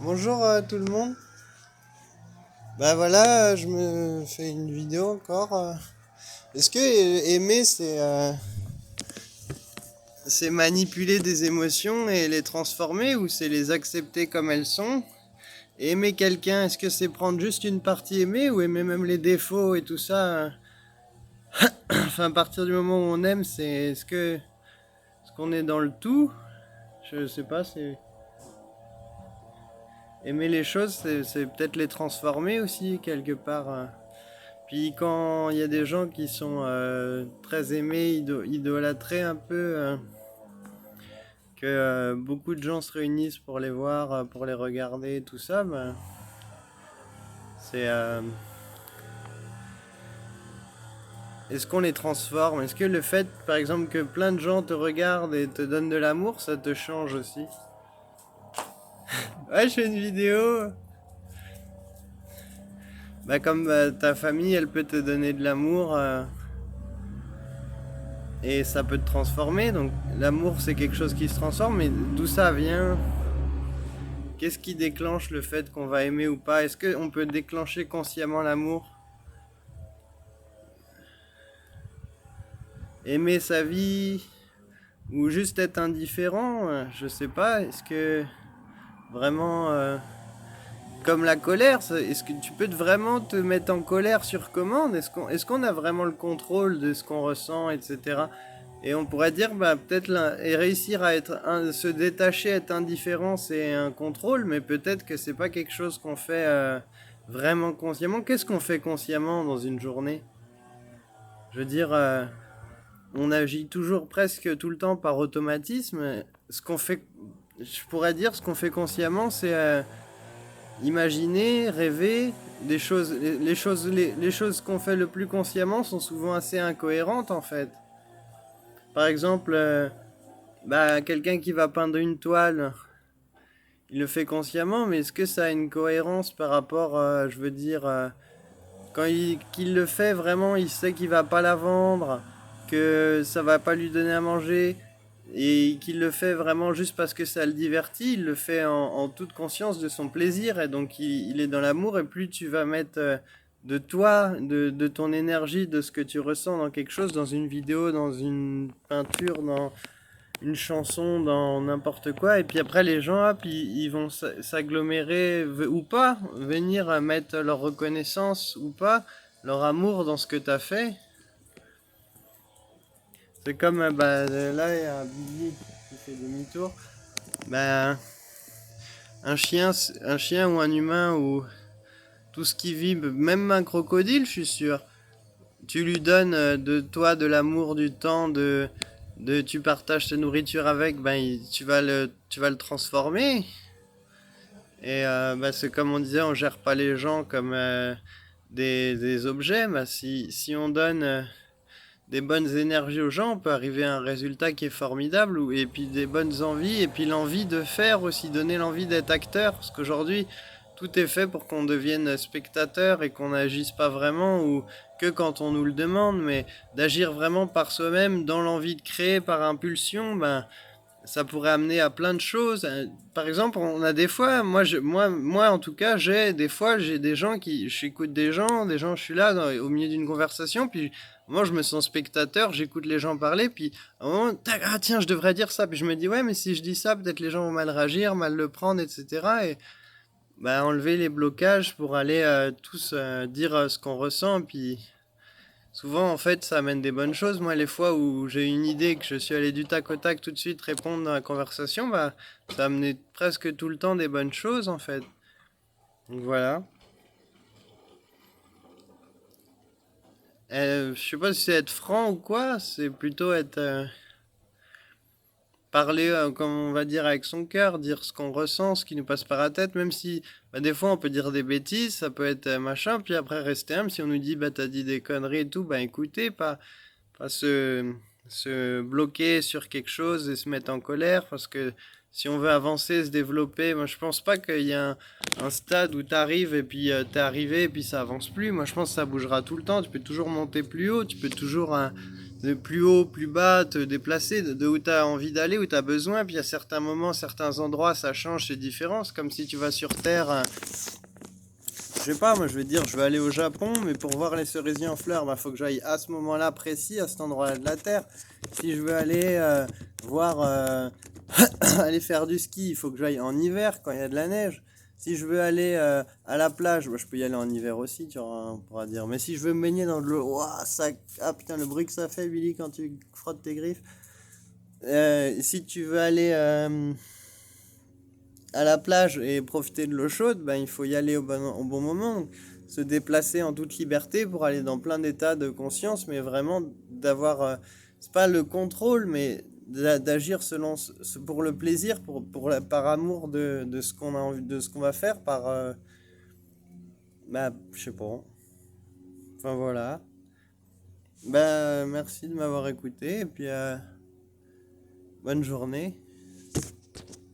Bonjour à tout le monde. Bah voilà, je me fais une vidéo encore. Est-ce que aimer c'est manipuler des émotions et les transformer ou c'est les accepter comme elles sont? Et aimer quelqu'un, est-ce que c'est prendre juste une partie aimée ou aimer même les défauts et tout ça? Enfin, à partir du moment où on aime, c'est est-ce qu'on est dans le tout? Je sais pas, c'est aimer les choses, c'est peut-être les transformer aussi quelque part. Puis quand il y a des gens qui sont très aimés, idolâtrés un peu, que beaucoup de gens se réunissent pour les voir, pour les regarder, tout ça, ben, c'est... est-ce qu'on les transforme? Est-ce que le fait, par exemple, que plein de gens te regardent et te donnent de l'amour, ça te change aussi? Ouais, je fais une vidéo. Bah, comme ta famille, elle peut te donner de l'amour et ça peut te transformer. Donc l'amour, c'est quelque chose qui se transforme, mais d'où ça vient? Qu'est-ce qui déclenche le fait qu'on va aimer ou pas? Est-ce qu'on peut déclencher consciemment l'amour? Aimer sa vie ou juste être indifférent? Je sais pas. Est-ce que vraiment, comme la colère, est-ce que tu peux vraiment te mettre en colère sur commande? Est-ce qu'on a vraiment le contrôle de ce qu'on ressent, etc. Et on pourrait dire, bah, peut-être et réussir à se détacher, être indifférent, c'est un contrôle, mais peut-être que c'est pas quelque chose qu'on fait vraiment consciemment. Qu'est-ce qu'on fait consciemment dans une journée? Je veux dire, on agit toujours presque tout le temps par automatisme. Ce qu'on fait, je pourrais dire, ce qu'on fait consciemment, c'est imaginer, rêver. Des choses, les choses qu'on fait le plus consciemment sont souvent assez incohérentes en fait. Par exemple, bah, quelqu'un qui va peindre une toile, il le fait consciemment, mais est-ce que ça a une cohérence par rapport, je veux dire, qu'il le fait vraiment, il sait qu'il va pas la vendre, que ça va pas lui donner à manger, et qu'il le fait vraiment juste parce que ça le divertit, il le fait en toute conscience de son plaisir, et donc il est dans l'amour, et plus tu vas mettre de toi, de ton énergie, de ce que tu ressens dans quelque chose, dans une vidéo, dans une peinture, dans une chanson, dans n'importe quoi, et puis après les gens, hop, ils vont s'agglomérer ou pas, venir mettre leur reconnaissance ou pas, leur amour dans ce que tu as fait. C'est comme, bah, là, il y a un Billy qui fait demi-tour. Bah, un chien ou un humain ou tout ce qui vit, même un crocodile, je suis sûr. Tu lui donnes de toi, de l'amour, du temps, tu partages ta nourriture avec, ben tu vas le transformer. Et bah, c'est comme on disait, on gère pas les gens comme des objets. Bah, si on donne des bonnes énergies aux gens, on peut arriver à un résultat qui est formidable. Et puis des bonnes envies, et puis l'envie de faire aussi, donner l'envie d'être acteur. Parce qu'aujourd'hui, tout est fait pour qu'on devienne spectateur et qu'on n'agisse pas vraiment ou que quand on nous le demande, mais d'agir vraiment par soi-même, dans l'envie de créer, par impulsion, ben ça pourrait amener à plein de choses. Par exemple, on a des fois, moi en tout cas, j'ai des gens j'écoute des gens, je suis là au milieu d'une conversation, puis moi je me sens spectateur, j'écoute les gens parler, puis à un moment, tac, ah tiens, je devrais dire ça, puis je me dis ouais, mais si je dis ça, peut-être les gens vont mal réagir, mal le prendre, etc. Et bah enlever les blocages pour aller tous dire ce qu'on ressent, puis souvent, en fait, ça amène des bonnes choses. Moi, les fois où j'ai une idée, que je suis allé du tac au tac tout de suite répondre dans la conversation, bah, ça a amené presque tout le temps des bonnes choses, en fait. Donc voilà. Je sais pas si c'est être franc ou quoi, c'est plutôt être parler, comme on va dire, avec son cœur, dire ce qu'on ressent, ce qui nous passe par la tête, même si bah, des fois on peut dire des bêtises, ça peut être machin, puis après rester humble. Si on nous dit bah t'as dit des conneries et tout, bah écoutez, pas se bloquer sur quelque chose et se mettre en colère parce que si on veut avancer, se développer, moi je pense pas qu'il y a un stade où tu arrives et puis t'es arrivé et puis ça avance plus. Moi je pense que ça bougera tout le temps. Tu peux toujours monter plus haut, tu peux toujours de plus haut, plus bas, te déplacer de où tu as envie d'aller, où tu as besoin. Puis à certains moments, certains endroits, ça change, c'est différent. C'est comme si tu vas sur Terre. Je sais pas, moi je vais dire, je vais aller au Japon, mais pour voir les cerisiers en fleurs, bah faut que j'aille à ce moment-là précis, à cet endroit-là de la Terre. Si je veux aller voir, aller faire du ski, il faut que j'aille en hiver quand il y a de la neige. Si je veux aller à la plage, bah, je peux y aller en hiver aussi, on pourra dire. Mais si je veux me baigner dans de l'eau, ouah, ça, ah putain, le bruit que ça fait, Billy, quand tu frottes tes griffes. Si tu veux aller à la plage et profiter de l'eau chaude, ben, il faut y aller au bon moment, se déplacer en toute liberté pour aller dans plein d'états de conscience, mais vraiment d'avoir, c'est pas le contrôle, mais d'agir selon pour le plaisir, par amour de ce qu'on a envie, de ce qu'on va faire, bah, je sais pas. Enfin voilà. Bah, merci de m'avoir écouté et puis bonne journée.